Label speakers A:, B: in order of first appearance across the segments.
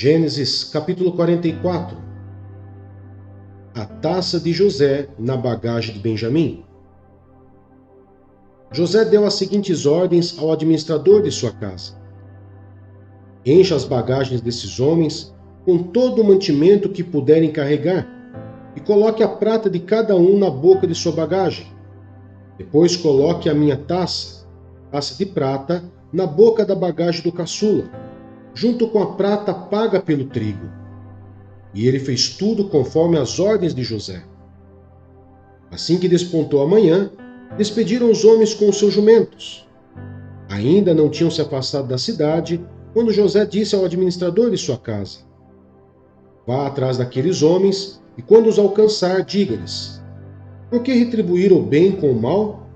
A: Gênesis capítulo 44. A taça de José na bagagem de Benjamim. José deu as seguintes ordens ao administrador de sua casa: encha as bagagens desses homens com todo o mantimento que puderem carregar e coloque a prata de cada um na boca de sua bagagem. Depois coloque a minha taça de prata, na boca da bagagem do caçula, junto com a prata paga pelo trigo. E ele fez tudo conforme as ordens de José. Assim que despontou a manhã, despediram os homens com os seus jumentos. Ainda não tinham se afastado da cidade, quando José disse ao administrador de sua casa: vá atrás daqueles homens, e quando os alcançar, diga-lhes: por que retribuir o bem com o mal?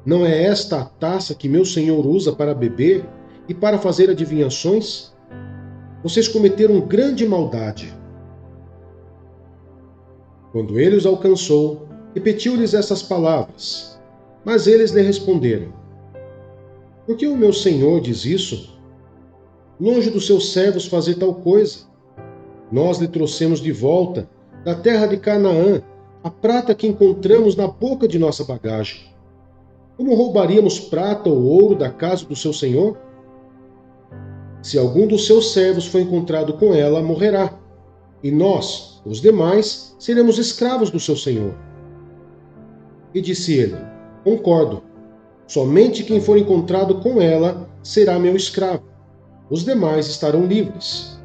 A: Não é esta a taça que meu senhor usa para beber e para fazer adivinhações? Vocês cometeram grande maldade. Quando ele os alcançou, repetiu-lhes essas palavras. Mas eles lhe responderam: por que o meu senhor diz isso? Longe dos seus servos fazer tal coisa. Nós lhe trouxemos de volta, da terra de Canaã, a prata que encontramos na boca de nossa bagagem. Como roubaríamos prata ou ouro da casa do seu senhor? Se algum dos seus servos for encontrado com ela, morrerá, e nós, os demais, seremos escravos do seu senhor. E disse ele: concordo, somente quem for encontrado com ela será meu escravo, os demais estarão livres.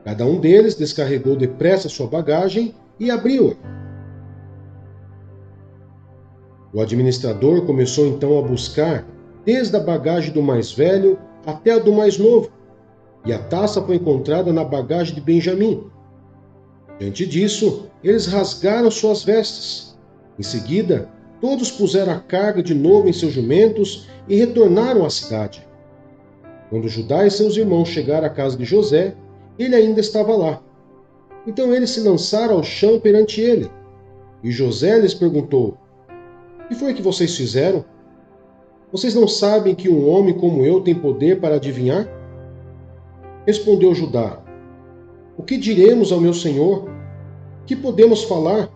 A: Cada um deles descarregou depressa sua bagagem e abriu-a. O administrador começou então a buscar, desde a bagagem do mais velho até a do mais novo, e a taça foi encontrada na bagagem de Benjamim. Diante disso, eles rasgaram suas vestes. Em seguida, todos puseram a carga de novo em seus jumentos e retornaram à cidade. Quando Judá e seus irmãos chegaram à casa de José, ele ainda estava lá. Então eles se lançaram ao chão perante ele. E José lhes perguntou: o que foi que vocês fizeram? Vocês não sabem que um homem como eu tem poder para adivinhar? Respondeu Judá: o que diremos ao meu senhor? O que podemos falar?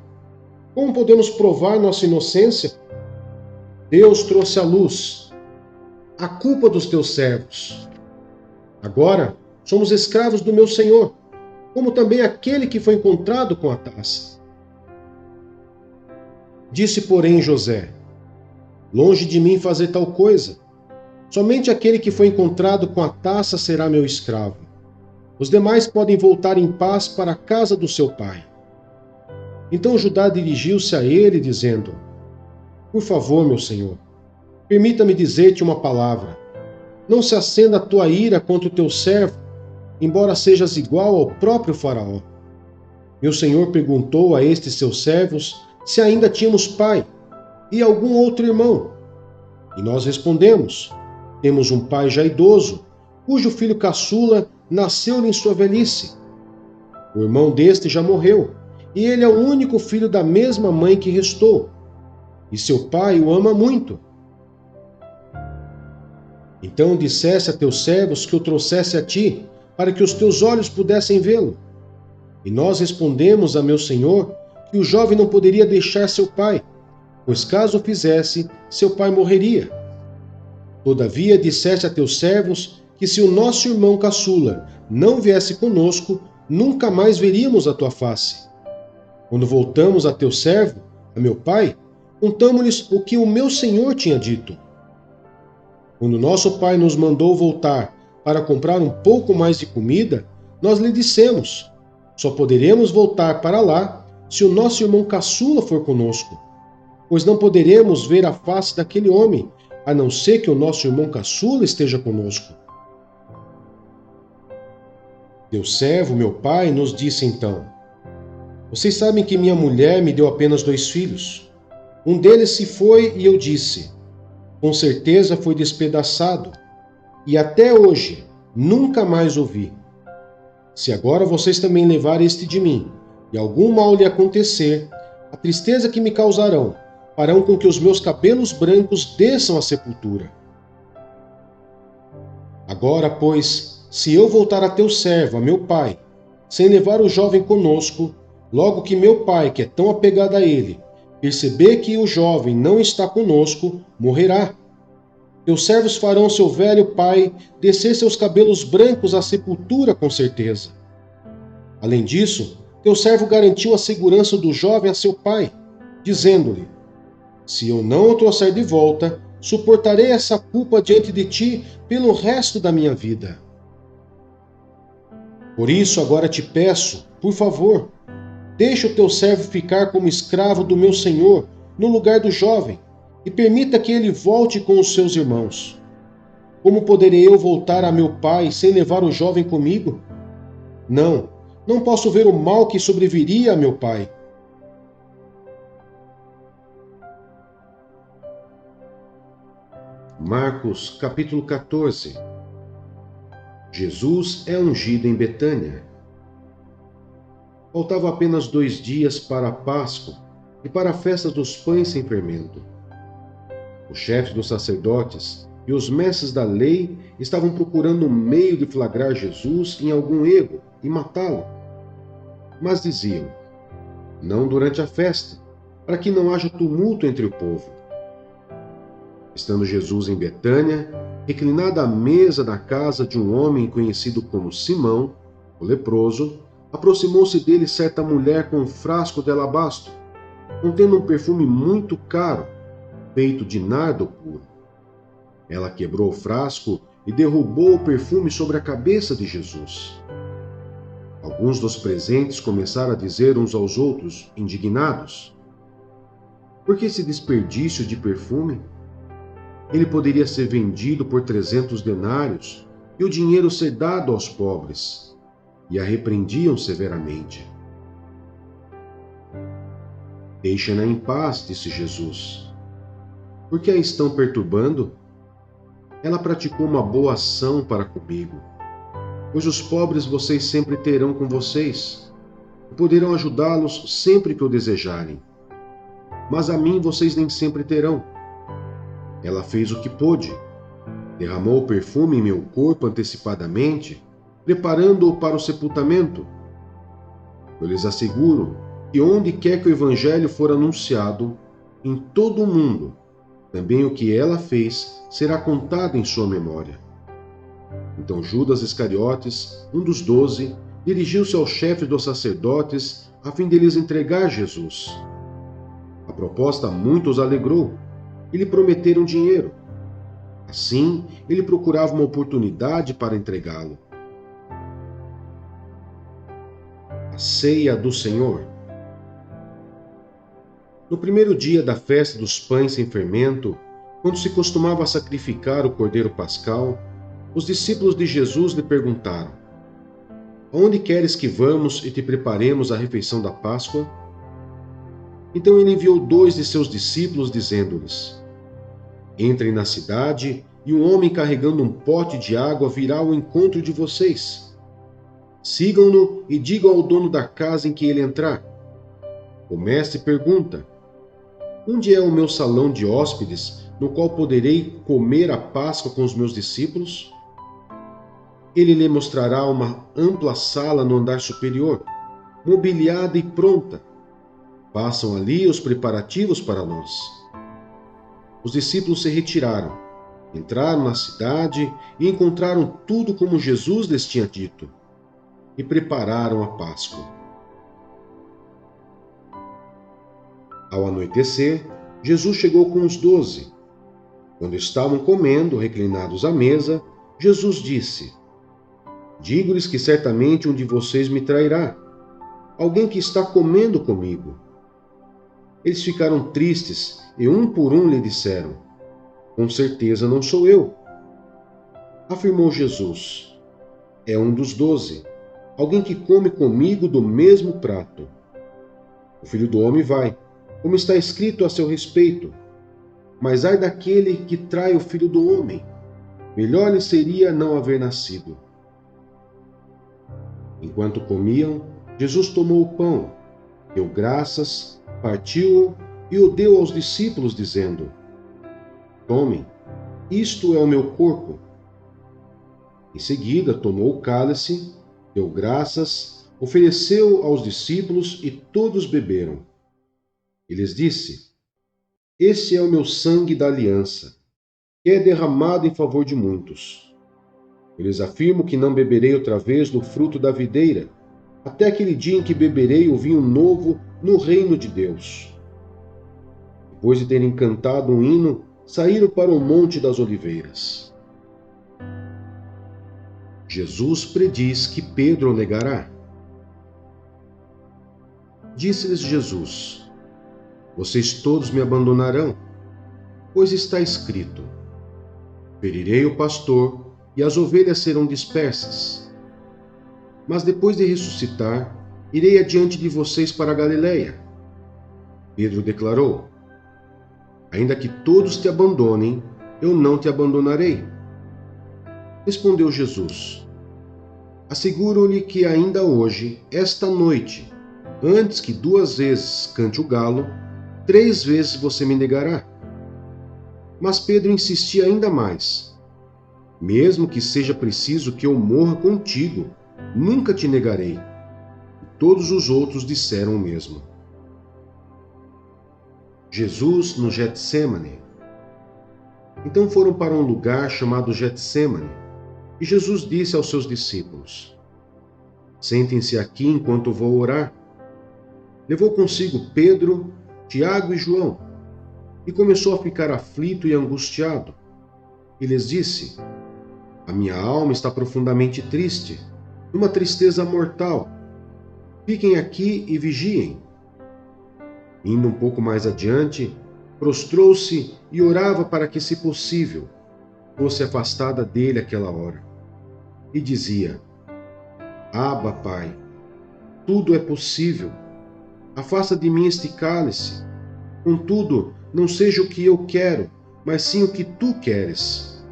A: Como podemos provar nossa inocência? Deus trouxe à luz a culpa dos teus servos. Agora somos escravos do meu senhor, como também aquele que foi encontrado com a taça. Disse, porém, José: longe de mim fazer tal coisa. Somente aquele que foi encontrado com a taça será meu escravo. Os demais podem voltar em paz para a casa do seu pai. Então Judá dirigiu-se a ele, dizendo: por favor, meu senhor, permita-me dizer-te uma palavra. Não se acenda a tua ira contra o teu servo, embora sejas igual ao próprio faraó. Meu senhor perguntou a estes seus servos se ainda tínhamos pai e algum outro irmão. E nós respondemos: temos um pai já idoso, cujo filho caçula nasceu-lhe em sua velhice. O irmão deste já morreu, e ele é o único filho da mesma mãe que restou. E seu pai o ama muito. Então dissesse a teus servos que o trouxesse a ti, para que os teus olhos pudessem vê-lo. E nós respondemos a meu senhor que o jovem não poderia deixar seu pai, pois caso o fizesse, seu pai morreria. Todavia disseste a teus servos que se o nosso irmão caçula não viesse conosco, nunca mais veríamos a tua face. Quando voltamos a teu servo, a meu pai, contamo-lhes o que o meu senhor tinha dito. Quando nosso pai nos mandou voltar para comprar um pouco mais de comida, nós lhe dissemos: só poderemos voltar para lá se o nosso irmão caçula for conosco, pois não poderemos ver a face daquele homem, a não ser que o nosso irmão caçula esteja conosco. Teu servo, meu pai, nos disse então: vocês sabem que minha mulher me deu apenas 2 filhos. Um deles se foi e eu disse: com certeza foi despedaçado, e até hoje nunca mais o vi. Se agora vocês também levarem este de mim, e algum mal lhe acontecer, a tristeza que me causarão farão com que os meus cabelos brancos desçam à sepultura. Agora, pois, se eu voltar a teu servo, a meu pai, sem levar o jovem conosco, logo que meu pai, que é tão apegado a ele, perceber que o jovem não está conosco, morrerá. Teus servos farão seu velho pai descer seus cabelos brancos à sepultura com certeza. Além disso, teu servo garantiu a segurança do jovem a seu pai, dizendo-lhe: se eu não o trouxer de volta, suportarei essa culpa diante de ti pelo resto da minha vida. Por isso agora te peço, por favor, deixa o teu servo ficar como escravo do meu senhor no lugar do jovem, e permita que ele volte com os seus irmãos. Como poderei eu voltar a meu pai sem levar o jovem comigo? Não posso ver o mal que sobreviria a meu pai. Marcos capítulo 14. Jesus é ungido em Betânia. Faltavam apenas 2 dias para a Páscoa e para a festa dos pães sem fermento. Os chefes dos sacerdotes e os mestres da lei estavam procurando um meio de flagrar Jesus em algum erro e matá-lo. Mas diziam: não durante a festa, para que não haja tumulto entre o povo. Estando Jesus em Betânia, reclinado à mesa da casa de um homem conhecido como Simão, o leproso, aproximou-se dele certa mulher com um frasco de alabastro, contendo um perfume muito caro, feito de nardo puro. Ela quebrou o frasco e derrubou o perfume sobre a cabeça de Jesus. Alguns dos presentes começaram a dizer uns aos outros, indignados: por que esse desperdício de perfume? Ele poderia ser vendido por 300 denários e o dinheiro ser dado aos pobres. E a repreendiam severamente. Deixem-na em paz, disse Jesus. Por que a estão perturbando? Ela praticou uma boa ação para comigo, pois os pobres vocês sempre terão com vocês, e poderão ajudá-los sempre que o desejarem. Mas a mim vocês nem sempre terão. Ela fez o que pôde, derramou o perfume em meu corpo antecipadamente, preparando-o para o sepultamento. Eu lhes asseguro que onde quer que o Evangelho for anunciado, em todo o mundo, também o que ela fez será contado em sua memória. Então Judas Iscariotes, um dos 12, dirigiu-se ao chefe dos sacerdotes a fim de lhes entregar Jesus. A proposta muito os alegrou e lhe prometeram dinheiro. Assim, ele procurava uma oportunidade para entregá-lo. A ceia do Senhor. No primeiro dia da festa dos pães sem fermento, quando se costumava sacrificar o cordeiro pascal, os discípulos de Jesus lhe perguntaram: aonde queres que vamos e te preparemos a refeição da Páscoa? Então ele enviou 2 de seus discípulos, dizendo-lhes: entrem na cidade e um homem carregando um pote de água virá ao encontro de vocês. Sigam-no e digam ao dono da casa em que ele entrar: o mestre pergunta: onde é o meu salão de hóspedes, no qual poderei comer a Páscoa com os meus discípulos? Ele lhe mostrará uma ampla sala no andar superior, mobiliada e pronta. Façam ali os preparativos para nós. Os discípulos se retiraram, entraram na cidade e encontraram tudo como Jesus lhes tinha dito, e prepararam a Páscoa. Ao anoitecer, Jesus chegou com os 12. Quando estavam comendo, reclinados à mesa, Jesus disse: digo-lhes que certamente um de vocês me trairá, alguém que está comendo comigo. Eles ficaram tristes e um por um lhe disseram: com certeza não sou eu. Afirmou Jesus: é um dos 12, alguém que come comigo do mesmo prato. O Filho do Homem vai, como está escrito a seu respeito. Mas ai daquele que trai o Filho do Homem. Melhor lhe seria não haver nascido. Enquanto comiam, Jesus tomou o pão, deu graças, partiu-o e o deu aos discípulos, dizendo: tomem, isto é o meu corpo. Em seguida, tomou o cálice, deu graças, ofereceu aos discípulos e todos beberam. E lhes disse: Este é o meu sangue da aliança, que é derramado em favor de muitos. Eu lhes afirmo que não beberei outra vez do fruto da videira, até aquele dia em que beberei o vinho novo no reino de Deus. Depois de terem cantado um hino, saíram para o Monte das Oliveiras. Jesus prediz que Pedro o negará. Disse-lhes Jesus: Vocês todos me abandonarão, pois está escrito: Ferirei o pastor e as ovelhas serão dispersas. Mas depois de ressuscitar, irei adiante de vocês para a Galileia. Pedro declarou: Ainda que todos te abandonem, eu não te abandonarei. Respondeu Jesus: Asseguro-lhe que ainda hoje, esta noite, antes que 2 vezes cante o galo, 3 vezes você me negará. Mas Pedro insistia ainda mais: Mesmo que seja preciso que eu morra contigo, nunca te negarei. E todos os outros disseram o mesmo. Jesus no Getsêmane. Então foram para um lugar chamado Getsêmane, e Jesus disse aos seus discípulos: Sentem-se aqui enquanto vou orar. Levou consigo Pedro, Tiago e João, e começou a ficar aflito e angustiado. E lhes disse: A minha alma está profundamente triste, numa tristeza mortal. Fiquem aqui e vigiem. Indo um pouco mais adiante, prostrou-se e orava para que, se possível, fosse afastada dele aquela hora. E dizia: Abba, Pai, tudo é possível. Afasta de mim este cálice. Contudo, não seja o que eu quero, mas sim o que tu queres.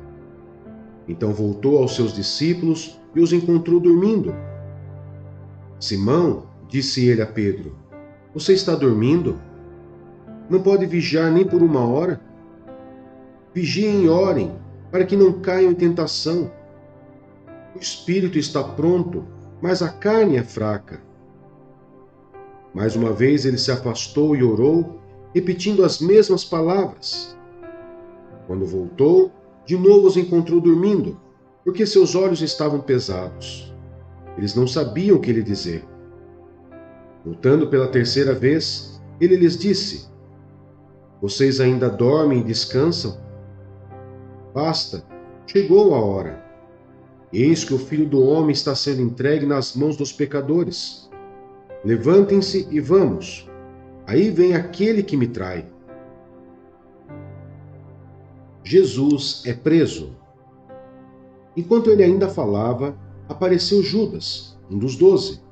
A: Então voltou aos seus discípulos e os encontrou dormindo. Simão, disse ele a Pedro, você está dormindo? Não pode vigiar nem por 1 hora? Vigiem e orem, para que não caiam em tentação. O espírito está pronto, mas a carne é fraca. Mais uma vez ele se afastou e orou, repetindo as mesmas palavras. Quando voltou, de novo os encontrou dormindo, porque seus olhos estavam pesados. Eles não sabiam o que lhe dizer. Voltando pela 3ª vez, ele lhes disse: Vocês ainda dormem e descansam? Basta, chegou a hora. Eis que o Filho do Homem está sendo entregue nas mãos dos pecadores. Levantem-se e vamos. Aí vem aquele que me trai. Jesus é preso. Enquanto ele ainda falava, apareceu Judas, um dos 12.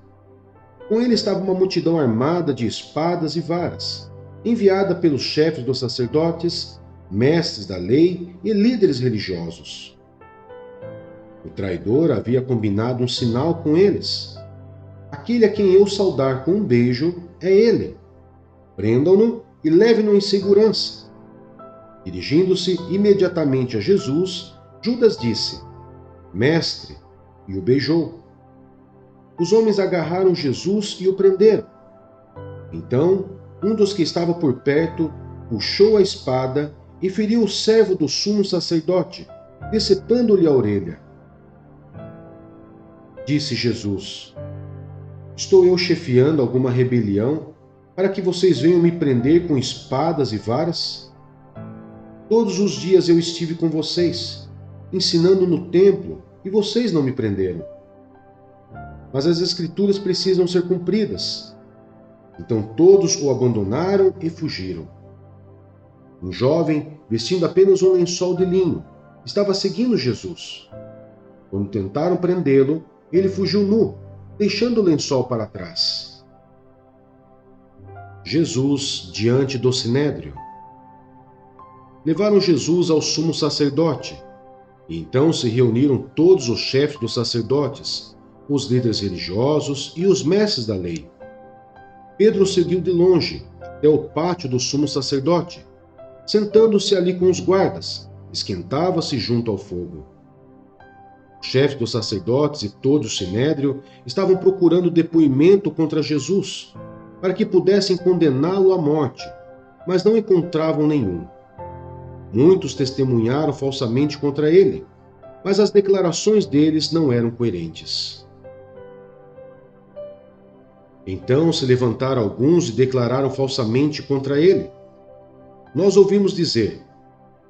A: Com ele estava uma multidão armada de espadas e varas, enviada pelos chefes dos sacerdotes, mestres da lei e líderes religiosos. O traidor havia combinado um sinal com eles. Aquele a quem eu saudar com um beijo é ele. Prendam-no e levem-no em segurança. Dirigindo-se imediatamente a Jesus, Judas disse: Mestre, e o beijou. Os homens agarraram Jesus e o prenderam. Então, um dos que estava por perto puxou a espada e feriu o servo do sumo sacerdote, decepando-lhe a orelha. Disse Jesus: Estou eu chefiando alguma rebelião para que vocês venham me prender com espadas e varas? Todos os dias eu estive com vocês, ensinando no templo, e vocês não me prenderam. Mas as Escrituras precisam ser cumpridas. Então todos o abandonaram e fugiram. Um jovem, vestindo apenas um lençol de linho, estava seguindo Jesus. Quando tentaram prendê-lo, ele fugiu nu, deixando o lençol para trás. Jesus diante do Sinédrio. Levaram Jesus ao sumo sacerdote, e então se reuniram todos os chefes dos sacerdotes, os líderes religiosos e os mestres da lei. Pedro seguiu de longe até o pátio do sumo sacerdote. Sentando-se ali com os guardas, esquentava-se junto ao fogo. O chefe dos sacerdotes e todo o sinédrio estavam procurando depoimento contra Jesus, para que pudessem condená-lo à morte, mas não encontravam nenhum. Muitos testemunharam falsamente contra ele, mas as declarações deles não eram coerentes. Então se levantaram alguns e declararam falsamente contra ele. Nós ouvimos dizer: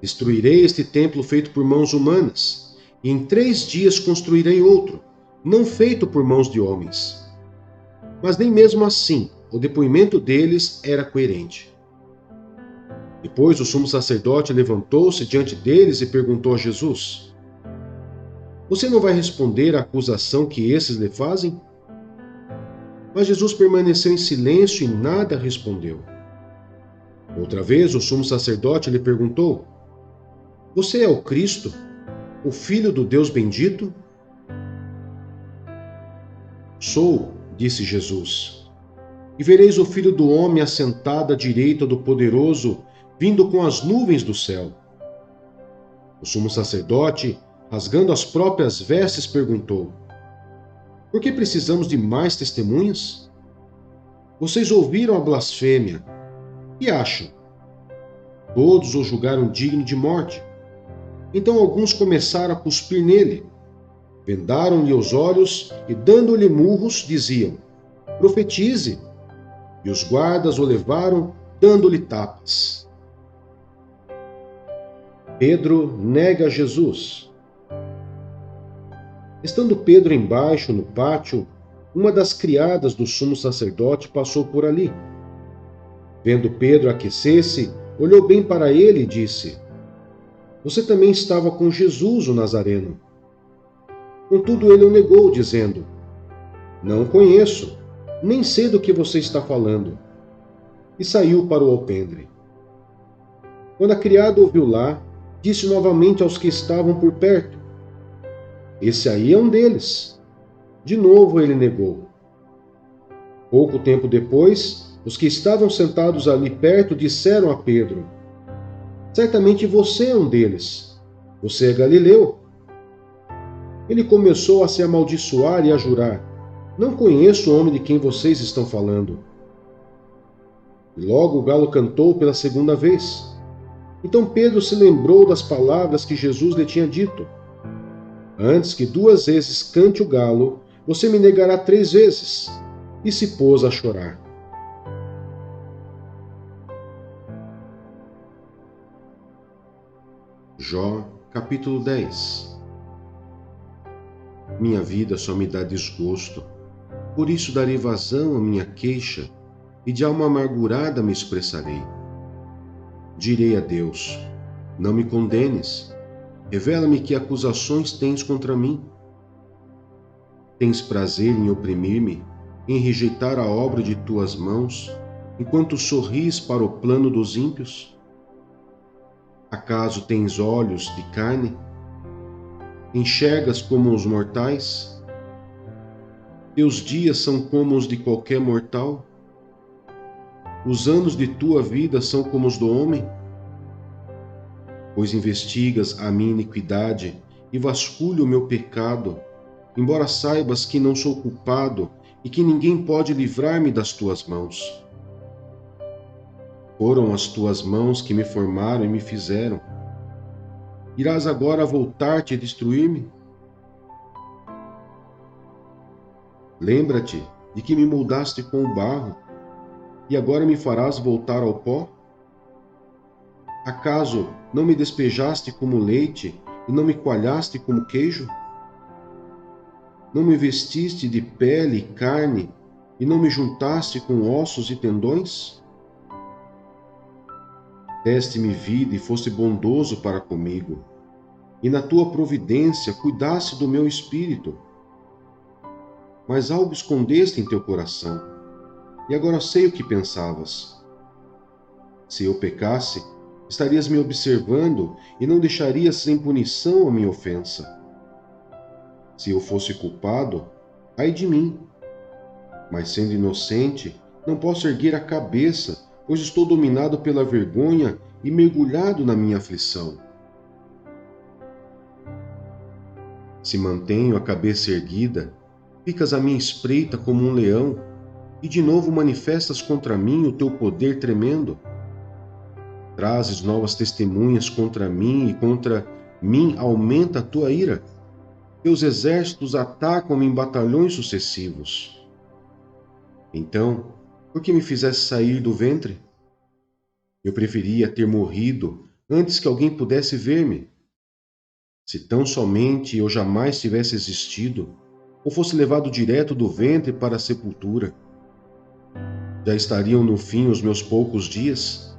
A: destruirei este templo feito por mãos humanas, e em 3 dias construirei outro, não feito por mãos de homens. Mas nem mesmo assim o depoimento deles era coerente. Depois o sumo sacerdote levantou-se diante deles e perguntou a Jesus: você não vai responder à acusação que esses lhe fazem? Mas Jesus permaneceu em silêncio e nada respondeu. Outra vez o sumo sacerdote lhe perguntou: você é o Cristo, o Filho do Deus bendito? Sou, disse Jesus. E vereis o Filho do Homem assentado à direita do Poderoso, vindo com as nuvens do céu. O sumo sacerdote, rasgando as próprias vestes, perguntou: por que precisamos de mais testemunhas? Vocês ouviram a blasfêmia. Que acham? Todos o julgaram digno de morte. Então alguns começaram a cuspir nele. Vendaram-lhe os olhos e, dando-lhe murros, diziam: profetize. E os guardas o levaram, dando-lhe tapas. Pedro nega Jesus. Estando Pedro embaixo no pátio, uma das criadas do sumo sacerdote passou por ali. Vendo Pedro aquecer-se, olhou bem para ele e disse: você também estava com Jesus, o Nazareno. Contudo, ele o negou, dizendo: não o conheço, nem sei do que você está falando. E saiu para o alpendre. Quando a criada ouviu lá, disse novamente aos que estavam por perto: esse aí é um deles. De novo ele negou. Pouco tempo depois, os que estavam sentados ali perto disseram a Pedro: certamente você é um deles. Você é galileu. Ele começou a se amaldiçoar e a jurar: não conheço o homem de quem vocês estão falando. E logo o galo cantou pela segunda vez. Então Pedro se lembrou das palavras que Jesus lhe tinha dito: antes que 2 vezes cante o galo, você me negará 3 vezes. E se pôs a chorar. Jó, capítulo 10. Minha vida só me dá desgosto, por isso darei vazão à minha queixa, e de alma amargurada me expressarei. Direi a Deus: não me condenes, revela-me que acusações tens contra mim. Tens prazer em oprimir-me, em rejeitar a obra de tuas mãos, enquanto sorris para o plano dos ímpios? Acaso tens olhos de carne? Enxergas como os mortais? Teus dias são como os de qualquer mortal? Os anos de tua vida são como os do homem? Pois investigas a minha iniquidade e vasculha o meu pecado, embora saibas que não sou culpado e que ninguém pode livrar-me das tuas mãos. Foram as tuas mãos que me formaram e me fizeram. Irás agora voltar-te e destruir-me? Lembra-te de que me moldaste com o barro, e agora me farás voltar ao pó? Acaso não me despejaste como leite e não me coalhaste como queijo? Não me vestiste de pele e carne e não me juntaste com ossos e tendões? Deste-me vida e foste bondoso para comigo, e na tua providência cuidaste do meu espírito. Mas algo escondeste em teu coração, e agora sei o que pensavas. Se eu pecasse, estarias me observando e não deixarias sem punição a minha ofensa. Se eu fosse culpado, ai de mim. Mas sendo inocente, não posso erguer a cabeça, pois estou dominado pela vergonha e mergulhado na minha aflição. Se mantenho a cabeça erguida, ficas à minha espreita como um leão, e de novo manifestas contra mim o teu poder tremendo. Trazes novas testemunhas contra mim, e contra mim aumenta a tua ira. Teus exércitos atacam-me em batalhões sucessivos. Então, por que me fizeste sair do ventre? Eu preferia ter morrido antes que alguém pudesse ver-me. Se tão somente eu jamais tivesse existido, ou fosse levado direto do ventre para a sepultura, já estariam no fim os meus poucos dias?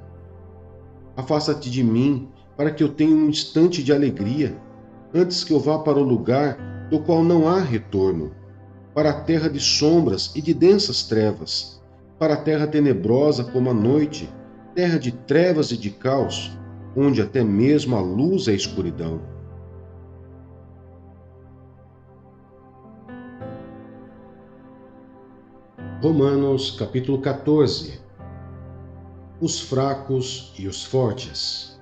A: Afasta-te de mim, para que eu tenha um instante de alegria, antes que eu vá para o lugar do qual não há retorno, para a terra de sombras e de densas trevas, para a terra tenebrosa como a noite, terra de trevas e de caos, onde até mesmo a luz é escuridão. Romanos capítulo 14. Os fracos e os fortes.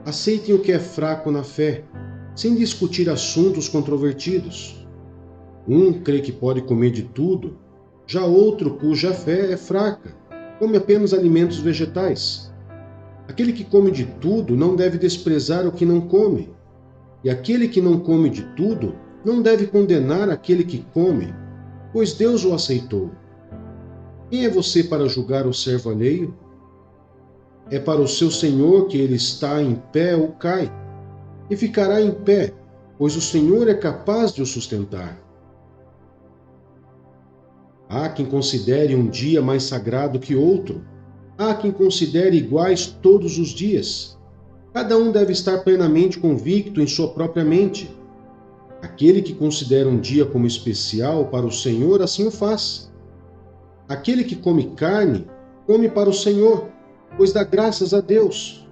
A: Aceitem o que é fraco na fé, sem discutir assuntos controvertidos. Um crê que pode comer de tudo, já outro, cuja fé é fraca, come apenas alimentos vegetais. Aquele que come de tudo não deve desprezar o que não come, e aquele que não come de tudo não deve condenar aquele que come, pois Deus o aceitou. Quem é você para julgar o servo alheio? É para o seu Senhor que ele está em pé ou cai, e ficará em pé, pois o Senhor é capaz de o sustentar. Há quem considere um dia mais sagrado que outro. Há quem considere iguais todos os dias. Cada um deve estar plenamente convicto em sua própria mente. Aquele que considera um dia como especial para o Senhor, assim o faz. Aquele que come carne, come para o Senhor, pois dá graças a Deus.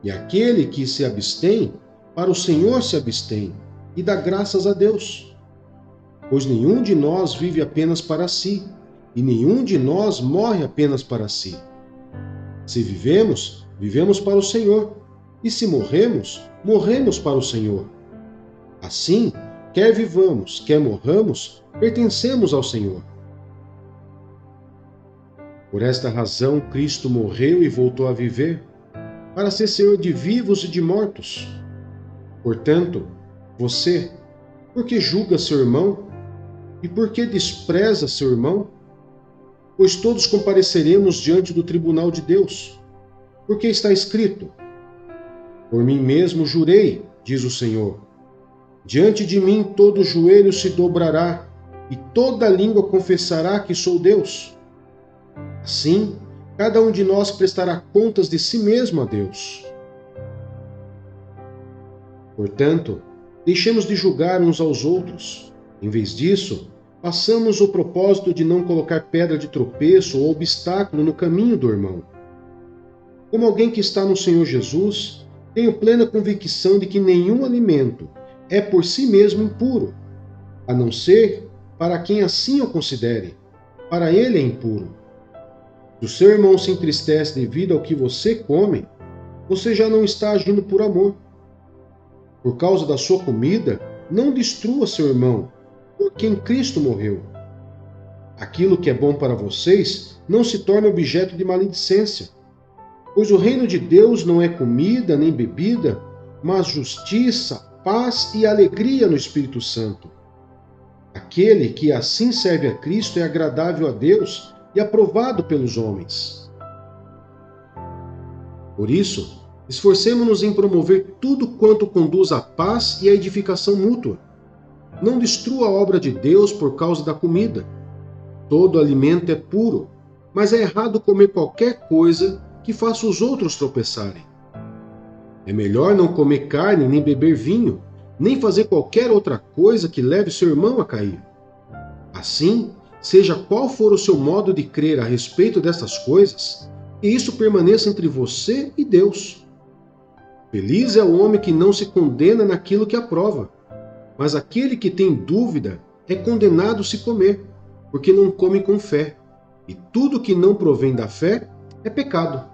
A: E aquele que se abstém, para o Senhor se abstém, e dá graças a Deus. Pois nenhum de nós vive apenas para si, e nenhum de nós morre apenas para si. Se vivemos, vivemos para o Senhor, e se morremos, morremos para o Senhor. Assim, quer vivamos, quer morramos, pertencemos ao Senhor. Por esta razão, Cristo morreu e voltou a viver, para ser Senhor de vivos e de mortos. Portanto, você, por que julga seu irmão? E por que despreza seu irmão? Pois todos compareceremos diante do tribunal de Deus. Porque está escrito: por mim mesmo jurei, diz o Senhor, diante de mim todo joelho se dobrará, e toda língua confessará que sou Deus. Assim, cada um de nós prestará contas de si mesmo a Deus. Portanto, deixemos de julgar uns aos outros. Em vez disso, façamos o propósito de não colocar pedra de tropeço ou obstáculo no caminho do irmão. Como alguém que está no Senhor Jesus, tenho plena convicção de que nenhum alimento é por si mesmo impuro, a não ser para quem assim o considere. Para ele é impuro. Se o seu irmão se entristece devido ao que você come, você já não está agindo por amor. Por causa da sua comida, não destrua seu irmão, por quem Cristo morreu. Aquilo que é bom para vocês não se torne objeto de maledicência, pois o reino de Deus não é comida nem bebida, mas justiça, paz e alegria no Espírito Santo. Aquele que assim serve a Cristo é agradável a Deus e aprovado pelos homens. Por isso, esforcemo-nos em promover tudo quanto conduz à paz e à edificação mútua. Não destrua a obra de Deus por causa da comida. Todo alimento é puro, mas é errado comer qualquer coisa que faça os outros tropeçarem. É melhor não comer carne, nem beber vinho, nem fazer qualquer outra coisa que leve seu irmão a cair. Assim, seja qual for o seu modo de crer a respeito dessas coisas, que isso permaneça entre você e Deus. Feliz é o homem que não se condena naquilo que aprova, mas aquele que tem dúvida é condenado se comer, porque não come com fé, e tudo que não provém da fé é pecado.